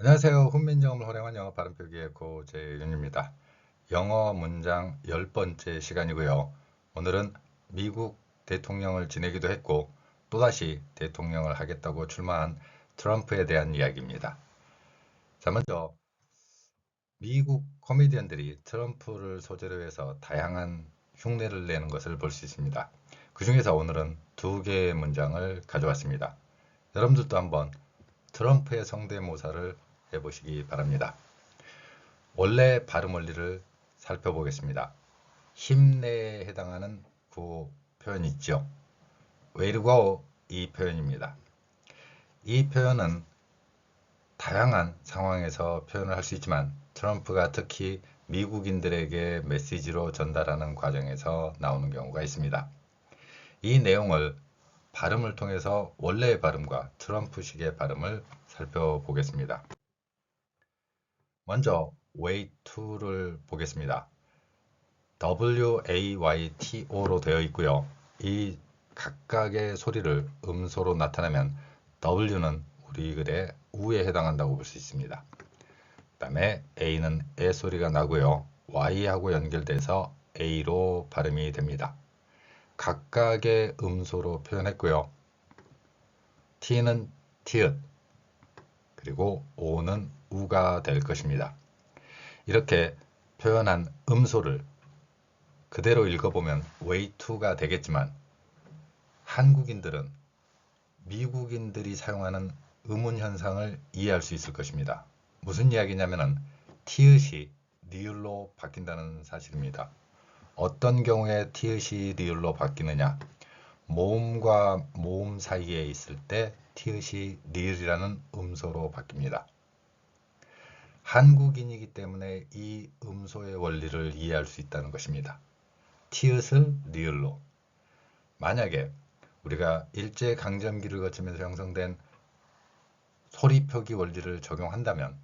안녕하세요. 훈민정음을 활용한 영어 발음 표기의 고재윤입니다. 영어 문장 10번째 시간이고요. 오늘은 미국 대통령을 지내기도 했고 또다시 대통령을 하겠다고 출마한 트럼프에 대한 이야기입니다. 자, 먼저 미국 코미디언들이 트럼프를 소재로 해서 다양한 흉내를 내는 것을 볼 수 있습니다. 그 중에서 오늘은 두 개의 문장을 가져왔습니다. 여러분들도 한번 트럼프의 성대모사를 해보시기 바랍니다. 원래 발음 원리를 살펴보겠습니다. 힘내에 해당하는 구호 표현이 있죠. way to go 이 표현입니다. 이 표현은 다양한 상황에서 표현을 할 수 있지만 트럼프가 특히 미국인들에게 메시지로 전달하는 과정에서 나오는 경우가 있습니다. 이 내용을 발음을 통해서 원래의 발음과 트럼프식의 발음을 살펴보겠습니다. 먼저 way to를 보겠습니다. WAYTO로 되어 있고요. 이 각각의 소리를 음소로 나타내면 W는 우리 글의 우에 해당한다고 볼 수 있습니다. 그 다음에 A는 에 소리가 나고요. Y하고 연결돼서 A로 발음이 됩니다. 각각의 음소로 표현했고요. T는 티읕, 그리고 O는 우가 될 것입니다. 이렇게 표현한 음소를 그대로 읽어보면 way to가 되겠지만 한국인들은 미국인들이 사용하는 음운 현상을 이해할 수 있을 것입니다. 무슨 이야기냐면은 티읕이 리을로 바뀐다는 사실입니다. 어떤 경우에 티읕이 리을로 바뀌느냐? 모음과 모음 사이에 있을 때 티읕이 리을이라는 음소로 바뀝니다. 한국인이기 때문에 이 음소의 원리를 이해할 수 있다는 것입니다. 티읕을 리을로. 만약에 우리가 일제강점기를 거치면서 형성된 소리 표기 원리를 적용한다면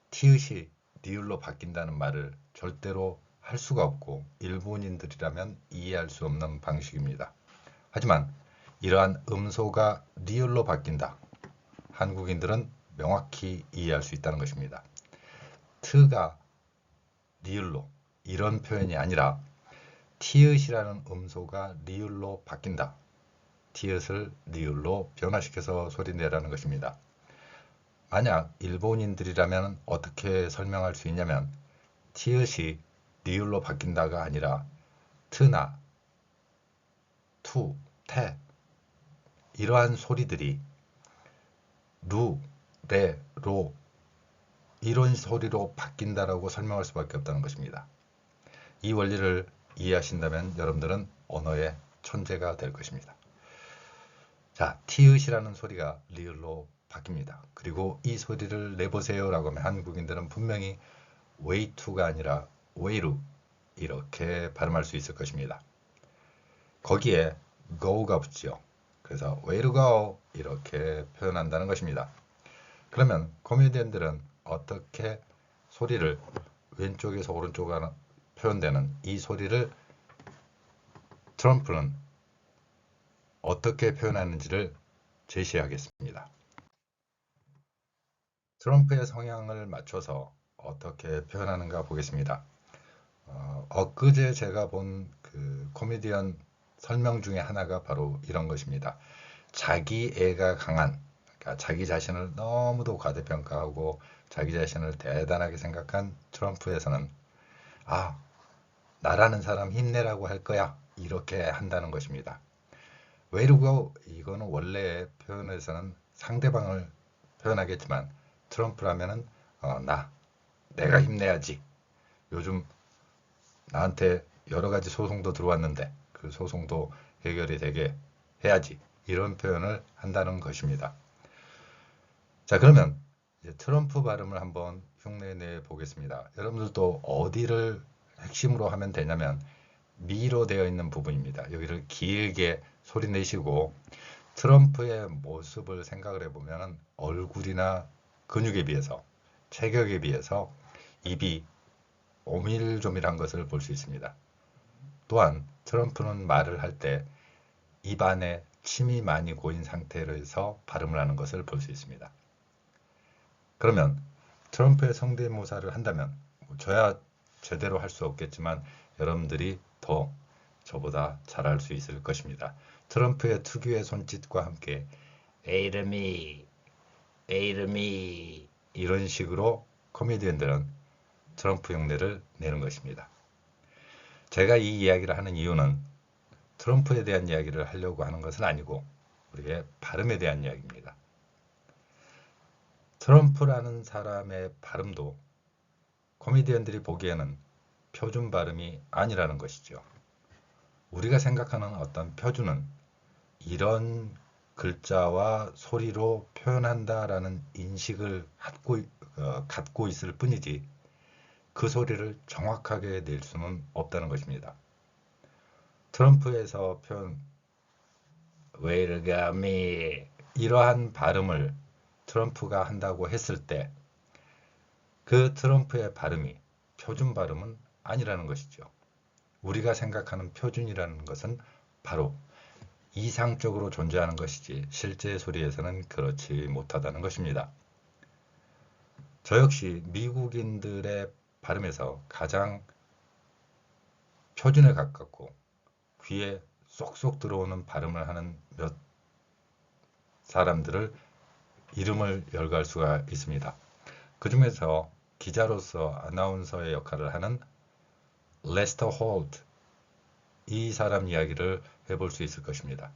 티읕이 리을로 바뀐다는 말을 절대로 할 수가 없고 일본인들이라면 이해할 수 없는 방식입니다. 하지만 이러한 음소가 리을로 바뀐다. 한국인들은 명확히 이해할 수 있다는 것입니다. 트가 리을로 이런 표현이 아니라 티읕이라는 음소가 리을로 바뀐다. 티읕을 리을로 변화시켜서 소리내라는 것입니다. 만약 일본인들이라면 어떻게 설명할 수 있냐면 티읕이 리을로 바뀐다가 아니라 트나 투, 테 이러한 소리들이 루, 레, 로 이런 소리로 바뀐다라고 설명할 수밖에 없다는 것입니다. 이 원리를 이해하신다면 여러분들은 언어의 천재가 될 것입니다. 자, 티읕이라는 소리가 리을로 바뀝니다. 그리고 이 소리를 내보세요 라고 하면 한국인들은 분명히 way to가 아니라 way to 이렇게 발음할 수 있을 것입니다. 거기에 go가 붙죠. 그래서 way to go 이렇게 표현한다는 것입니다. 그러면 코미디언들은 어떻게 소리를 왼쪽에서 오른쪽으로 표현되는 이 소리를 트럼프는 어떻게 표현하는지를 제시하겠습니다. 트럼프의 성향을 맞춰서 어떻게 표현하는가 보겠습니다. 엊그제 제가 본 그 코미디언 설명 중에 하나가 바로 이런 것입니다. 자기 애가 강한, 그러니까 자기 자신을 너무도 과대평가하고 자기 자신을 대단하게 생각한 트럼프에서는 아, 나라는 사람 힘내라고 할 거야. 이렇게 한다는 것입니다. way to go 이거는 원래 표현에서는 상대방을 표현하겠지만 트럼프라면은 내가 힘내야지. 요즘 나한테 여러 가지 소송도 들어왔는데 그 소송도 해결이 되게 해야지. 이런 표현을 한다는 것입니다. 자, 그러면 이제 트럼프 발음을 한번 흉내내 보겠습니다. 여러분들도 어디를 핵심으로 하면 되냐면 미로 되어 있는 부분입니다. 여기를 길게 소리 내시고 트럼프의 모습을 생각을 해보면 얼굴이나 근육에 비해서 체격에 비해서 입이 오밀조밀한 것을 볼 수 있습니다. 또한 트럼프는 말을 할 때 입안에 침이 많이 고인 상태에서 발음을 하는 것을 볼 수 있습니다. 그러면 트럼프의 성대모사를 한다면 저야 제대로 할 수 없겠지만 여러분들이 더 저보다 잘할 수 있을 것입니다. 트럼프의 특유의 손짓과 함께 에이르미, 에이르미 이런 식으로 코미디언들은 트럼프 흉내를 내는 것입니다. 제가 이 이야기를 하는 이유는 트럼프에 대한 이야기를 하려고 하는 것은 아니고 우리의 발음에 대한 이야기입니다. 트럼프라는 사람의 발음도 코미디언들이 보기에는 표준 발음이 아니라는 것이죠. 우리가 생각하는 어떤 표준은 이런 글자와 소리로 표현한다라는 인식을 갖고 있을 뿐이지 그 소리를 정확하게 낼 수는 없다는 것입니다. 트럼프에서 표현 웨일가미 이러한 발음을 트럼프가 한다고 했을 때 그 트럼프의 발음이 표준 발음은 아니라는 것이죠. 우리가 생각하는 표준이라는 것은 바로 이상적으로 존재하는 것이지 실제 소리에서는 그렇지 못하다는 것입니다. 저 역시 미국인들의 발음에서 가장 표준에 가깝고 귀에 쏙쏙 들어오는 발음을 하는 몇 사람들을 이름을 열거할 수가 있습니다. 그 중에서 기자로서 아나운서의 역할을 하는 레스터 홀트 이 사람 이야기를 해볼 수 있을 것입니다.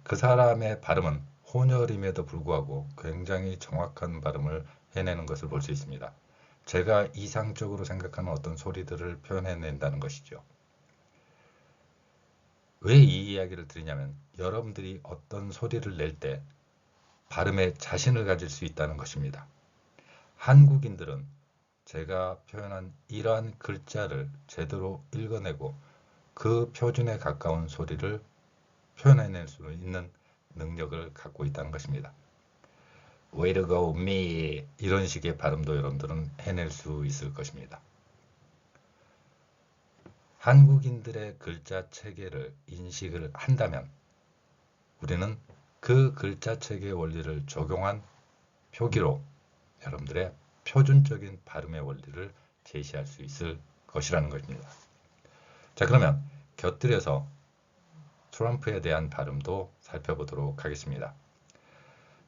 그 사람의 발음은 혼혈임에도 불구하고 굉장히 정확한 발음을 해내는 것을 볼 수 있습니다. 제가 이상적으로 생각하는 어떤 소리들을 표현해낸다는 것이죠. 왜 이 이야기를 드리냐면 여러분들이 어떤 소리를 낼 때 발음에 자신을 가질 수 있다는 것입니다. 한국인들은 제가 표현한 이러한 글자를 제대로 읽어내고 그 표준에 가까운 소리를 표현해낼 수 있는 능력을 갖고 있다는 것입니다. Way to go me 이런 식의 발음도 여러분들은 해낼 수 있을 것입니다. 한국인들의 글자 체계를 인식을 한다면 우리는 그 글자 체계의 원리를 적용한 표기로 여러분들의 표준적인 발음의 원리를 제시할 수 있을 것이라는 것입니다. 자, 그러면 곁들여서 트럼프에 대한 발음도 살펴보도록 하겠습니다.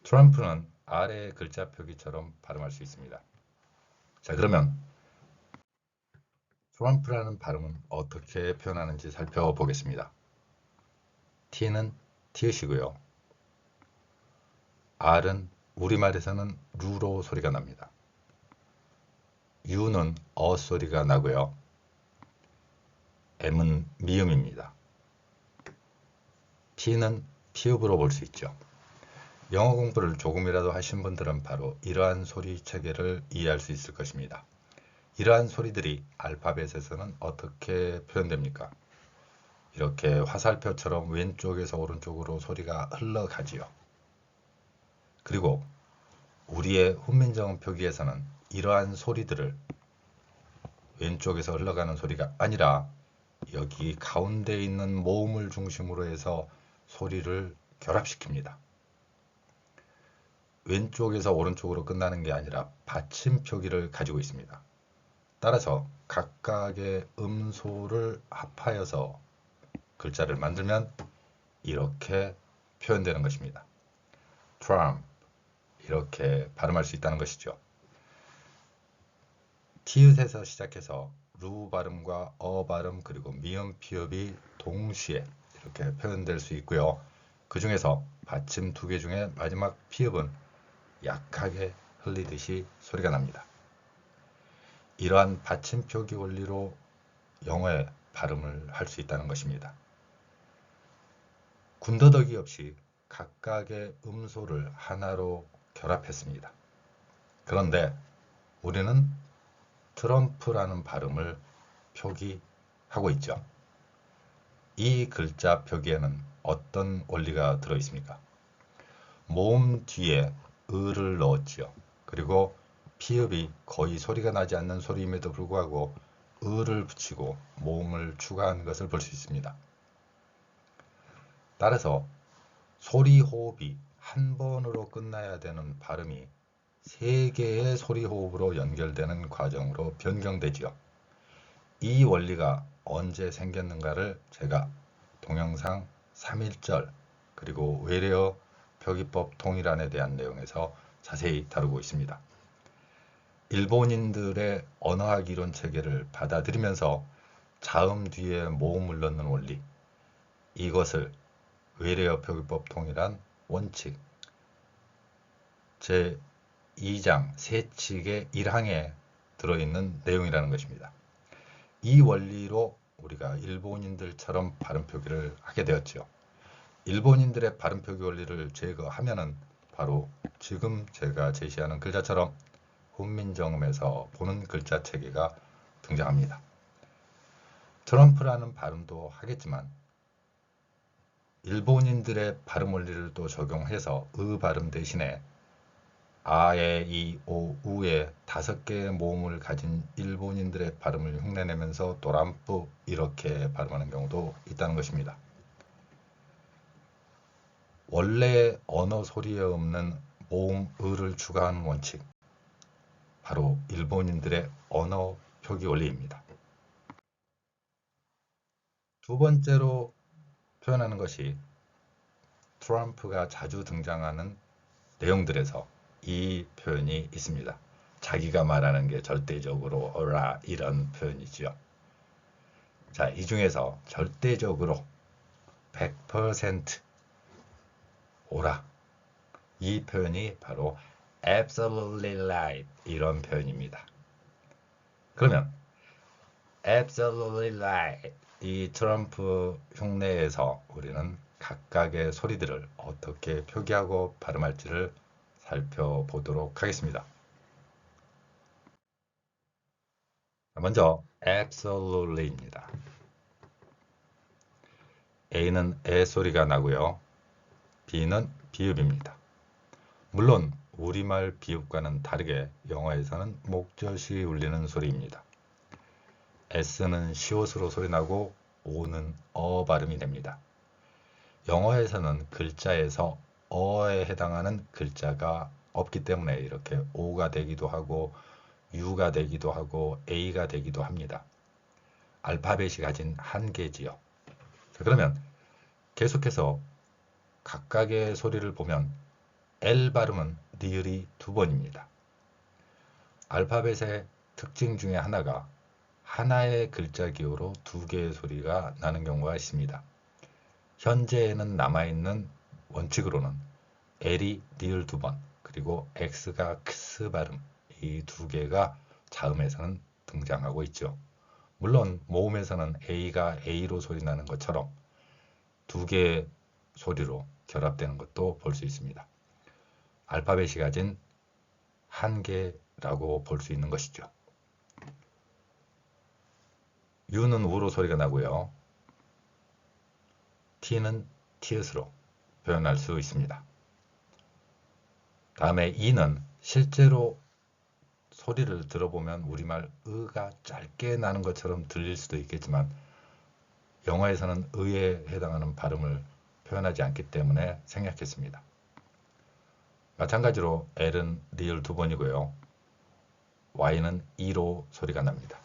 트럼프는 아래의 글자 표기처럼 발음할 수 있습니다. 자, 그러면 트럼프라는 발음은 어떻게 표현하는지 살펴보겠습니다. T는 티읕이고요. R은 우리말에서는 루로 소리가 납니다. U는 어 소리가 나고요. M은 미음입니다. P는 피읍으로 볼 수 있죠. 영어 공부를 조금이라도 하신 분들은 바로 이러한 소리 체계를 이해할 수 있을 것입니다. 이러한 소리들이 알파벳에서는 어떻게 표현됩니까? 이렇게 화살표처럼 왼쪽에서 오른쪽으로 소리가 흘러가지요. 그리고 우리의 훈민정음 표기에서는 이러한 소리들을 왼쪽에서 흘러가는 소리가 아니라 여기 가운데 있는 모음을 중심으로 해서 소리를 결합시킵니다. 왼쪽에서 오른쪽으로 끝나는 게 아니라 받침 표기를 가지고 있습니다. 따라서 각각의 음소를 합하여서 글자를 만들면 이렇게 표현되는 것입니다. Trump 이렇게 발음할 수 있다는 것이죠. 티읕에서 시작해서 루 발음과 어 발음 그리고 미음 피읍이 동시에 이렇게 표현될 수 있고요. 그 중에서 받침 두 개 중에 마지막 피읍은 약하게 흘리듯이 소리가 납니다. 이러한 받침 표기 원리로 영어의 발음을 할 수 있다는 것입니다. 군더더기 없이 각각의 음소를 하나로 결합했습니다. 그런데 우리는 트럼프라는 발음을 표기하고 있죠. 이 글자 표기에는 어떤 원리가 들어 있습니까? 모음 뒤에 을을 넣었지요. 그리고 피읍이 거의 소리가 나지 않는 소리임에도 불구하고 을을 붙이고 모음을 추가한 것을 볼 수 있습니다. 따라서 소리 호흡이 한 번으로 끝나야 되는 발음이 세 개의 소리 호흡으로 연결되는 과정으로 변경되지요. 이 원리가 언제 생겼는가를 제가 동영상 3.1절 그리고 외래어 표기법 통일안에 대한 내용에서 자세히 다루고 있습니다. 일본인들의 언어학 이론 체계를 받아들이면서 자음 뒤에 모음을 넣는 원리, 이것을 외래어 표기법 통일안 원칙 제2장 세칙의 1항에 들어있는 내용이라는 것입니다. 이 원리로 우리가 일본인들처럼 발음 표기를 하게 되었죠. 일본인들의 발음 표기 원리를 제거하면은 바로 지금 제가 제시하는 글자처럼 훈민정음에서 보는 글자 체계가 등장합니다. 트럼프라는 발음도 하겠지만 일본인들의 발음 원리를 또 적용해서 발음 대신에 아에, 이, 오, 우의 5개의 모음을 가진 일본인들의 발음을 흉내내면서 또람프 이렇게 발음하는 경우도 있다는 것입니다. 원래 언어 소리에 없는 모음 을을 추가하는 원칙, 바로 일본인들의 언어 표기 원리입니다. 두 번째로 표현하는 것이 트럼프가 자주 등장하는 내용들에서 이 표현이 있습니다. 자기가 말하는 게 절대적으로 어라 이런 표현이지요. 자, 이 중에서 절대적으로 100% 오라, 이 표현이 바로 absolutely right 이런 표현입니다. 그러면 absolutely right 이 트럼프 흉내에서 우리는 각각의 소리들을 어떻게 표기하고 발음할지를 살펴보도록 하겠습니다. 먼저 absolutely입니다. A는 에 소리가 나고요. B는 비읍입니다. 물론 우리말 비읍과는 다르게 영어에서는 목젖이 울리는 소리입니다. S는 시옷으로 소리나고 O는 어 발음이 됩니다. 영어에서는 글자에서 어에 해당하는 글자가 없기 때문에 이렇게 O가 되기도 하고 U가 되기도 하고 A가 되기도 합니다. 알파벳이 가진 한계지요. 자, 그러면 계속해서 각각의 소리를 보면 L 발음은 리을이 2번입니다. 알파벳의 특징 중에 하나가 하나의 글자 기호로 2개의 소리가 나는 경우가 있습니다. 현재에는 남아있는 원칙으로는 L이 리을 2번, 그리고 X가 크스 발음, 이 2개가 자음에서는 등장하고 있죠. 물론 모음에서는 A가 A로 소리 나는 것처럼 2개의 소리로 결합되는 것도 볼 수 있습니다. 알파벳이 가진 한계라고 볼 수 있는 것이죠. U는 우로 소리가 나고요. T는 티읕으로 표현할 수 있습니다. 다음에 E는 실제로 소리를 들어보면 우리말 으가 짧게 나는 것처럼 들릴 수도 있겠지만 영어에서는 으에 해당하는 발음을 표현하지 않기 때문에 생략했습니다. 마찬가지로 L은 리을 2번이고요. Y는 E로 소리가 납니다.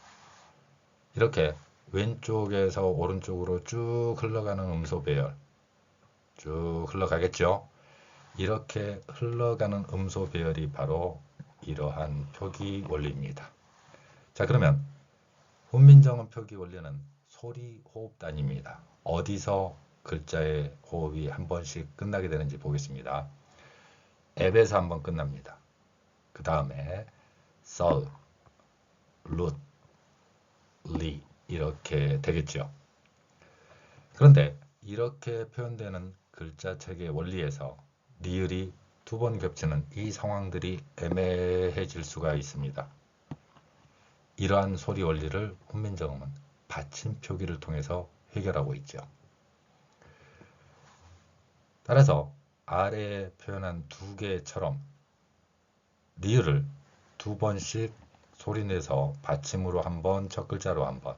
이렇게 왼쪽에서 오른쪽으로 쭉 흘러가는 음소 배열, 쭉 흘러가겠죠. 이렇게 흘러가는 음소 배열이 바로 이러한 표기 원리입니다. 자, 그러면 훈민정음 표기 원리는 소리 호흡 단위입니다. 어디서 글자의 호흡이 한 번씩 끝나게 되는지 보겠습니다. 앱에서 한 번 끝납니다. 그 다음에 썰, 룻, 리 이렇게 되겠죠. 그런데 이렇게 표현되는 글자책의 원리에서 리을이 2번 겹치는 이 상황들이 애매해질 수가 있습니다. 이러한 소리 원리를 훈민정음은 받침 표기를 통해서 해결하고 있죠. 따라서 아래에 표현한 2개처럼 리을을 2번씩 소리내서 받침으로 한 번, 첫 글자로 한 번,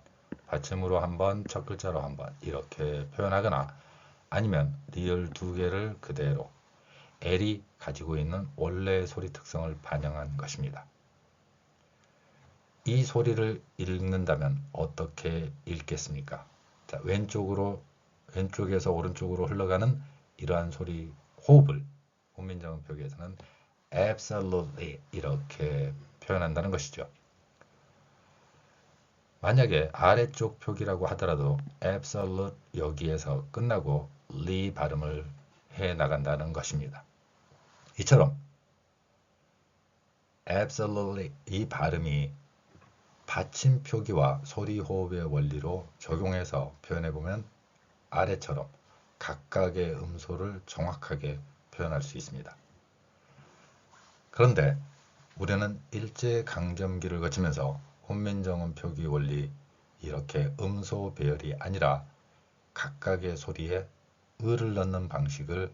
받침으로 한 번, 첫 글자로 한 번 이렇게 표현하거나 아니면 리을 2개를 그대로 L이 가지고 있는 원래의 소리 특성을 반영한 것입니다. 이 소리를 읽는다면 어떻게 읽겠습니까? 자, 왼쪽에서 오른쪽으로 흘러가는 이러한 소리 호흡을 훈민정음 표기에서는 absolutely 이렇게 표현한다는 것이죠. 만약에 아래쪽 표기라고 하더라도 absolute 여기에서 끝나고 리 발음을 해 나간다는 것입니다. 이처럼 absolutely 이 발음이 받침 표기와 소리 호흡의 원리로 적용해서 표현해보면 아래처럼 각각의 음소를 정확하게 표현할 수 있습니다. 그런데 우리는 일제강점기를 거치면서 훈민정음 표기 원리 이렇게 음소 배열이 아니라 각각의 소리에 을을 넣는 방식을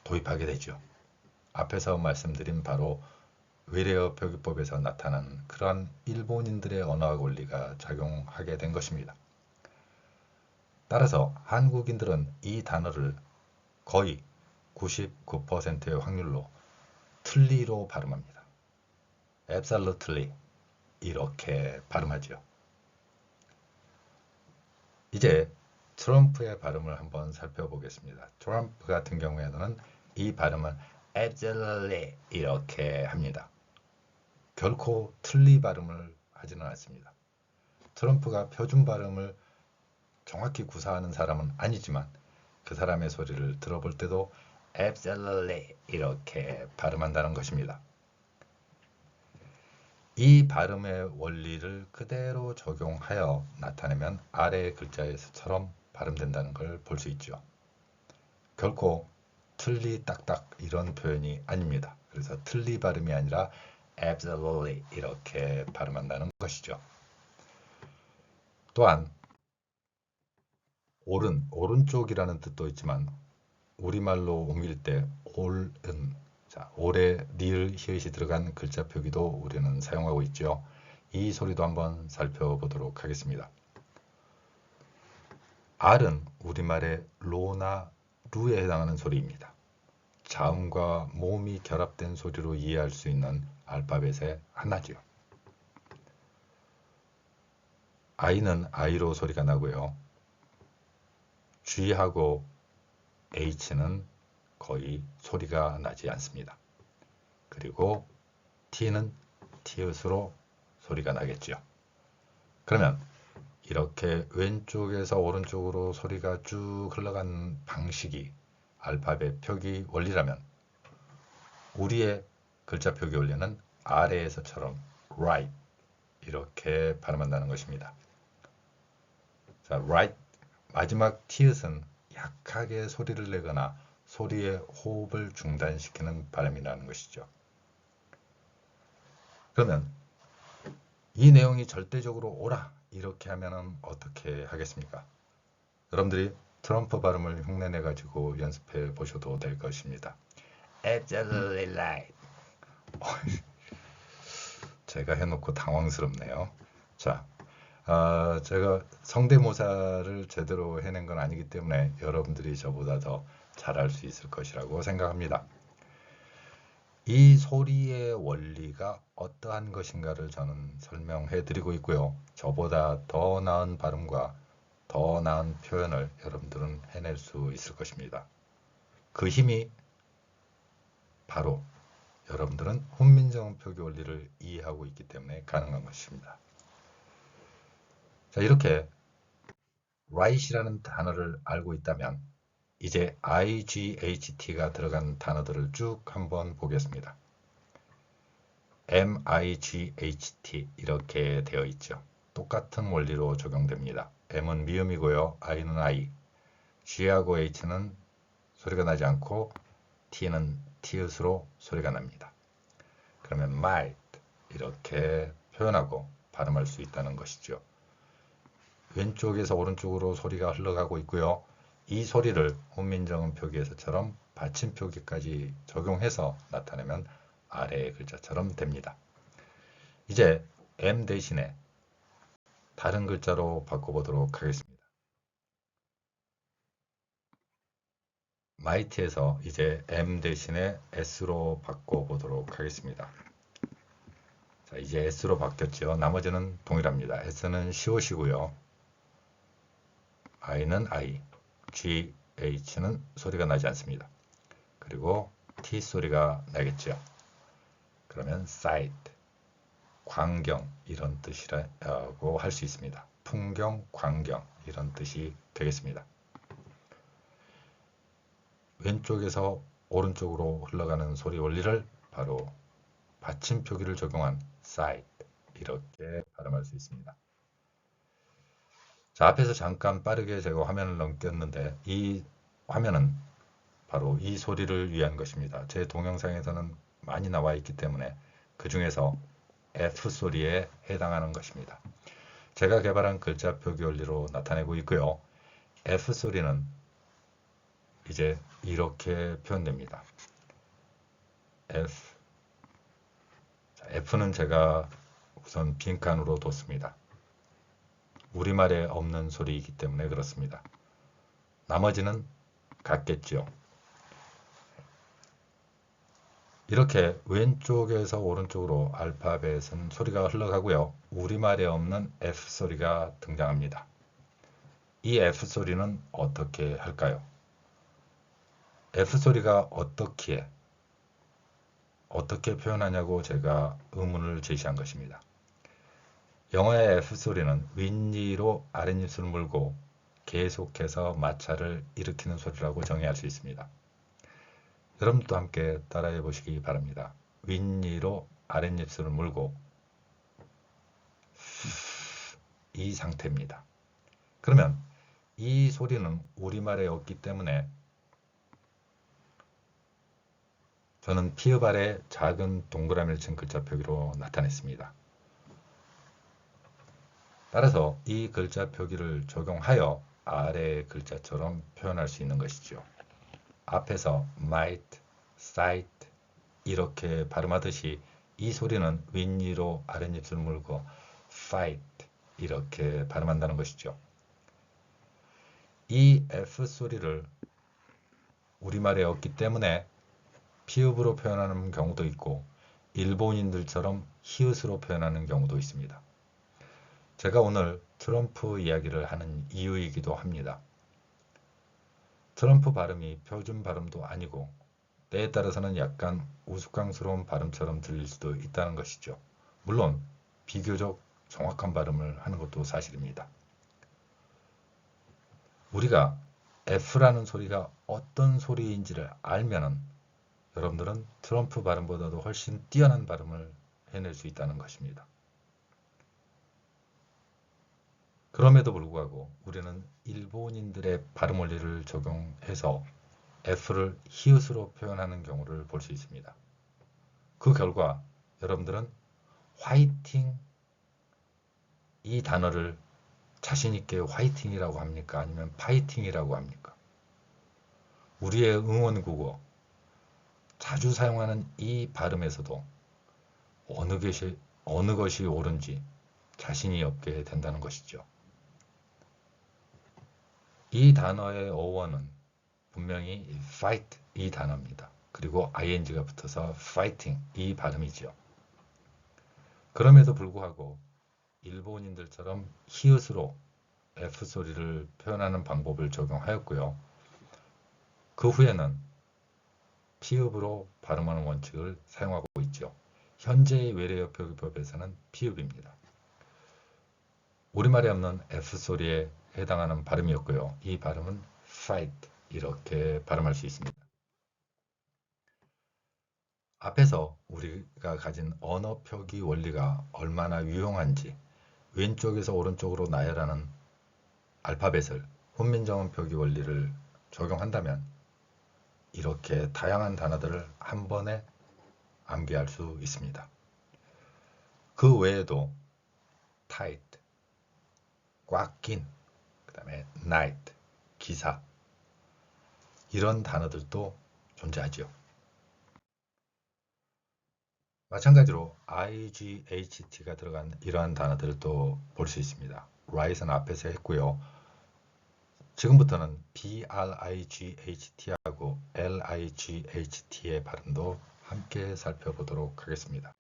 도입하게 되죠. 앞에서 말씀드린 바로 외래어 표기법에서 나타난 그러한 일본인들의 언어학 원리가 작용하게 된 것입니다. 따라서 한국인들은 이 단어를 거의 99%의 확률로 틀리로 발음합니다. absolutely 이렇게 발음하죠. 이제 트럼프의 발음을 한번 살펴보겠습니다. 트럼프 같은 경우에는 이 발음을 absolutely 이렇게 합니다. 결코 틀리 발음을 하지는 않습니다. 트럼프가 표준 발음을 정확히 구사하는 사람은 아니지만 그 사람의 소리를 들어볼 때도 absolutely 이렇게 발음한다는 것입니다. 이 발음의 원리를 그대로 적용하여 나타내면 아래의 글자에서처럼 발음된다는 걸 볼 수 있죠. 결코 틀리 딱딱 이런 표현이 아닙니다. 그래서 틀리 발음이 아니라 absolutely 이렇게 발음한다는 것이죠. 또한 오른쪽이라는 뜻도 있지만 우리말로 옮길 때 올은 자, 올에 리을 히읗이 들어간 글자 표기도 우리는 사용하고 있죠. 이 소리도 한번 살펴보도록 하겠습니다. R은 우리말의 로나 루에 해당하는 소리입니다. 자음과 모음이 결합된 소리로 이해할 수 있는 알파벳의 하나죠. I는 I로 소리가 나고요. G하고 H는 거의 소리가 나지 않습니다. 그리고 T는 티읕으로 소리가 나겠죠. 그러면 이렇게 왼쪽에서 오른쪽으로 소리가 쭉 흘러가는 방식이 알파벳 표기 원리라면 우리의 글자 표기 원리는 아래에서처럼 right 이렇게 발음한다는 것입니다. 자, right 마지막 티읕은 약하게 소리를 내거나 소리의 호흡을 중단시키는 발음이라는 것이죠. 그러면 이 내용이 절대적으로 옳아 이렇게 하면 어떻게 하겠습니까? 여러분들이 트럼프 발음을 흉내내 가지고 연습해 보셔도 될 것입니다. Absolutely right. 제가 해놓고 당황스럽네요. 자, 제가 성대모사를 제대로 해낸 건 아니기 때문에 여러분들이 저보다 더 잘할 수 있을 것이라고 생각합니다. 이 소리의 원리가 어떠한 것인가를 저는 설명해 드리고 있고요. 저보다 더 나은 발음과 더 나은 표현을 여러분들은 해낼 수 있을 것입니다. 그 힘이 바로 여러분들은 훈민정음 표기 원리를 이해하고 있기 때문에 가능한 것입니다. 자, 이렇게 right이라는 단어를 알고 있다면 이제 IGHT가 들어간 단어들을 쭉 한번 보겠습니다. MIGHT 이렇게 되어 있죠. 똑같은 원리로 적용됩니다. M은 미음이고요. I는 I. G하고 H는 소리가 나지 않고 T는 티읕으로 소리가 납니다. 그러면 might 이렇게 표현하고 발음할 수 있다는 것이죠. 왼쪽에서 오른쪽으로 소리가 흘러가고 있고요. 이 소리를 훈민정음 표기에서처럼 받침 표기까지 적용해서 나타내면 아래의 글자처럼 됩니다. 이제 M 대신에 다른 글자로 바꿔보도록 하겠습니다. might에서 이제 M 대신에 S로 바꿔보도록 하겠습니다. 자, 이제 S로 바뀌었죠. 나머지는 동일합니다. S는 시옷이고요. I는 I, G, H는 소리가 나지 않습니다. 그리고 T 소리가 나겠죠. 그러면 sight, 광경 이런 뜻이라고 할 수 있습니다. 풍경, 광경 이런 뜻이 되겠습니다. 왼쪽에서 오른쪽으로 흘러가는 소리 원리를 바로 받침 표기를 적용한 sight 이렇게 발음할 수 있습니다. 자, 앞에서 잠깐 빠르게 제가 화면을 넘겼는데 이 화면은 바로 이 소리를 위한 것입니다. 제 동영상에서는 많이 나와 있기 때문에 그 중에서 F 소리에 해당하는 것입니다. 제가 개발한 글자 표기 원리로 나타내고 있고요. F 소리는 이제 이렇게 표현됩니다. F. 자, F는 제가 우선 빈칸으로 뒀습니다. 우리말에 없는 소리이기 때문에 그렇습니다. 나머지는 같겠죠. 이렇게 왼쪽에서 오른쪽으로 알파벳은 소리가 흘러가고요. 우리말에 없는 F 소리가 등장합니다. 이 F 소리는 어떻게 할까요? F 소리가 어떻게 표현하냐고 제가 의문을 제시한 것입니다. 영어의 F 소리는 윗니로 아랫입술을 물고 계속해서 마찰을 일으키는 소리라고 정의할 수 있습니다. 여러분도 함께 따라해 보시기 바랍니다. 윗니로 아랫입술을 물고 이 상태입니다. 그러면 이 소리는 우리말에 없기 때문에 저는 피읍 아래 작은 동그라미를 친 글자 표기로 나타냈습니다. 따라서 이 글자 표기를 적용하여 아래의 글자처럼 표현할 수 있는 것이죠. 앞에서 might, sight 이렇게 발음하듯이 이 소리는 윗니로 아랫입술 물고 fight 이렇게 발음한다는 것이죠. 이 F 소리를 우리말에 없기 때문에 피읍으로 표현하는 경우도 있고 일본인들처럼 히읗으로 표현하는 경우도 있습니다. 제가 오늘 트럼프 이야기를 하는 이유이기도 합니다. 트럼프 발음이 표준 발음도 아니고 때에 따라서는 약간 우스꽝스러운 발음처럼 들릴 수도 있다는 것이죠. 물론 비교적 정확한 발음을 하는 것도 사실입니다. 우리가 F라는 소리가 어떤 소리인지를 알면은 여러분들은 트럼프 발음보다도 훨씬 뛰어난 발음을 해낼 수 있다는 것입니다. 그럼에도 불구하고 우리는 일본인들의 발음 원리를 적용해서 F를 히읗으로 표현하는 경우를 볼 수 있습니다. 그 결과 여러분들은 화이팅 이 단어를 자신있게 화이팅이라고 합니까? 아니면 파이팅이라고 합니까? 우리의 응원국어 자주 사용하는 이 발음에서도 어느 것이 옳은지 자신이 없게 된다는 것이죠. 이 단어의 어원은 분명히 fight 이 단어입니다. 그리고 ing가 붙어서 fighting 이 발음이죠. 그럼에도 불구하고 일본인들처럼 히읗으로 F 소리를 표현하는 방법을 적용하였고요. 그 후에는 피읍으로 발음하는 원칙을 사용하고 있죠. 현재의 외래어 표기법에서는 피읍입니다. 우리말에 없는 F 소리에 해당하는 발음이었고요. 이 발음은 fight 이렇게 발음할 수 있습니다. 앞에서 우리가 가진 언어 표기 원리가 얼마나 유용한지 왼쪽에서 오른쪽으로 나열하는 알파벳을 훈민정음 표기 원리를 적용한다면 이렇게 다양한 단어들을 한 번에 암기할 수 있습니다. 그 외에도 tight, 꽉 낀, 그 다음에 night, 기사 이런 단어들도 존재하죠. 마찬가지로 IGHT가 들어간 이러한 단어들도 볼 수 있습니다. rise는 앞에서 했고요. 지금부터는 briGht하고 light의 발음도 함께 살펴보도록 하겠습니다.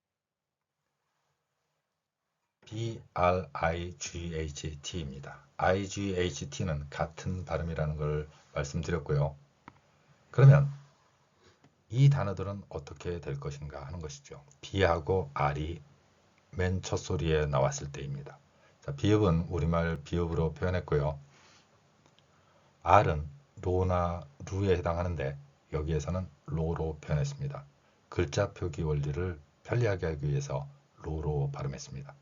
briGht입니다. IGHT는 같은 발음이라는 걸 말씀드렸고요. 그러면 이 단어들은 어떻게 될 것인가 하는 것이죠. B하고 R이 맨 첫 소리에 나왔을 때입니다. 자, 비읍은 우리말 비읍으로 표현했고요. R은 로나 루에 해당하는데 여기에서는 로로 표현했습니다. 글자 표기 원리를 편리하게 하기 위해서 로로 발음했습니다.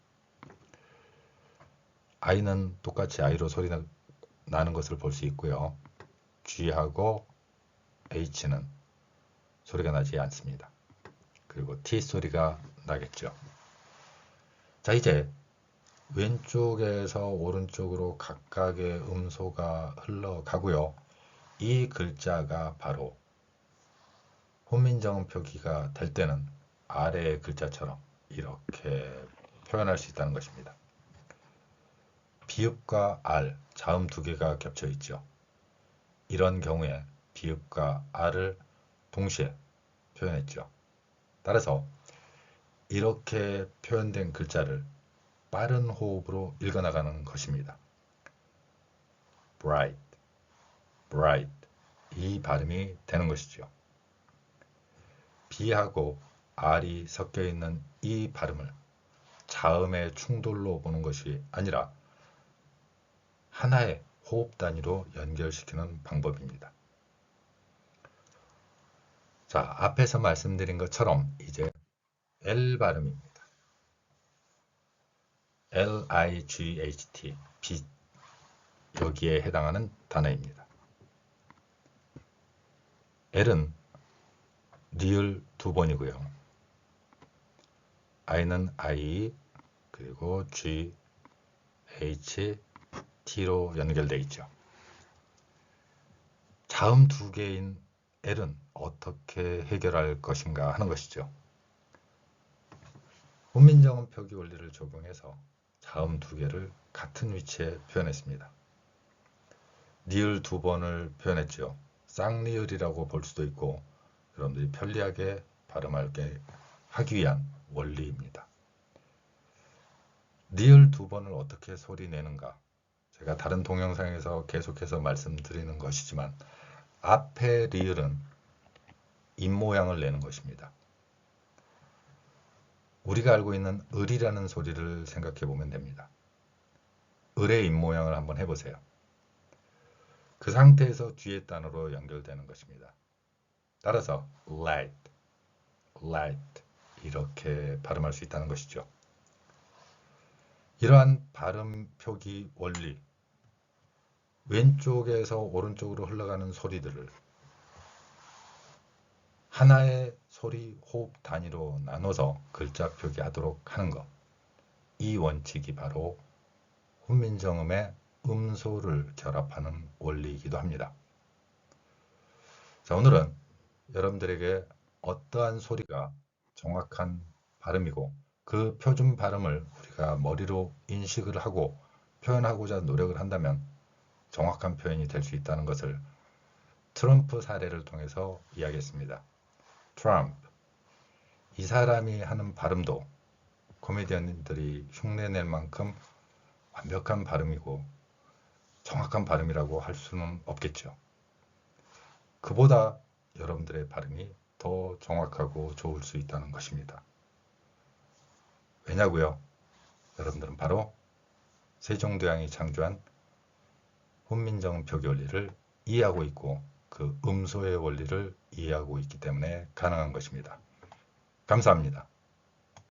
I는 똑같이 I로 소리 나는 것을 볼 수 있고요. G하고 H는 소리가 나지 않습니다. 그리고 T 소리가 나겠죠. 자, 이제 왼쪽에서 오른쪽으로 각각의 음소가 흘러가고요. 이 글자가 바로 훈민정음 표기가 될 때는 아래의 글자처럼 이렇게 표현할 수 있다는 것입니다. 비읍과 R, 자음 두 개가 겹쳐 있죠. 이런 경우에 비읍과 R을 동시에 표현했죠. 따라서 이렇게 표현된 글자를 빠른 호흡으로 읽어나가는 것입니다. bright, bright 이 발음이 되는 것이죠. B하고 R이 섞여 있는 이 발음을 자음의 충돌로 보는 것이 아니라 하나의 호흡 단위로 연결시키는 방법입니다. 자, 앞에서 말씀드린 것처럼 이제 L 발음입니다. light, 빛, 여기에 해당하는 단어입니다. L은 리을 두 번이고요. I는 I, 그리고 G, H, T로 연결되어 있죠. 자음 두 개인 L은 어떻게 해결할 것인가 하는 것이죠. 훈민정음 표기 원리를 적용해서 자음 두 개를 같은 위치에 표현했습니다. 리을 두 번을 표현했죠. 쌍리을이라고 볼 수도 있고 여러분들이 편리하게 발음하게 하기 위한 원리입니다. 리을 두 번을 어떻게 소리 내는가? 제가 다른 동영상에서 계속해서 말씀드리는 것이지만 앞에 리을은 입 모양을 내는 것입니다. 우리가 알고 있는 을이라는 소리를 생각해 보면 됩니다. 을의 입 모양을 한번 해보세요. 그 상태에서 뒤에 단어로 연결되는 것입니다. 따라서 light, light 이렇게 발음할 수 있다는 것이죠. 이러한 발음 표기 원리, 왼쪽에서 오른쪽으로 흘러가는 소리들을 하나의 소리 호흡 단위로 나눠서 글자 표기하도록 하는 것, 이 원칙이 바로 훈민정음의 음소를 결합하는 원리이기도 합니다. 자, 오늘은 여러분들에게 어떠한 소리가 정확한 발음이고 그 표준 발음을 우리가 머리로 인식을 하고 표현하고자 노력을 한다면 정확한 표현이 될 수 있다는 것을 트럼프 사례를 통해서 이야기했습니다. 트럼프, 이 사람이 하는 발음도 코미디언들이 흉내낼 만큼 완벽한 발음이고 정확한 발음이라고 할 수는 없겠죠. 그보다 여러분들의 발음이 더 정확하고 좋을 수 있다는 것입니다. 왜냐고요? 여러분들은 바로 세종대왕이 창조한 훈민정음 표기 원리를 이해하고 있고 그 음소의 원리를 이해하고 있기 때문에 가능한 것입니다. 감사합니다.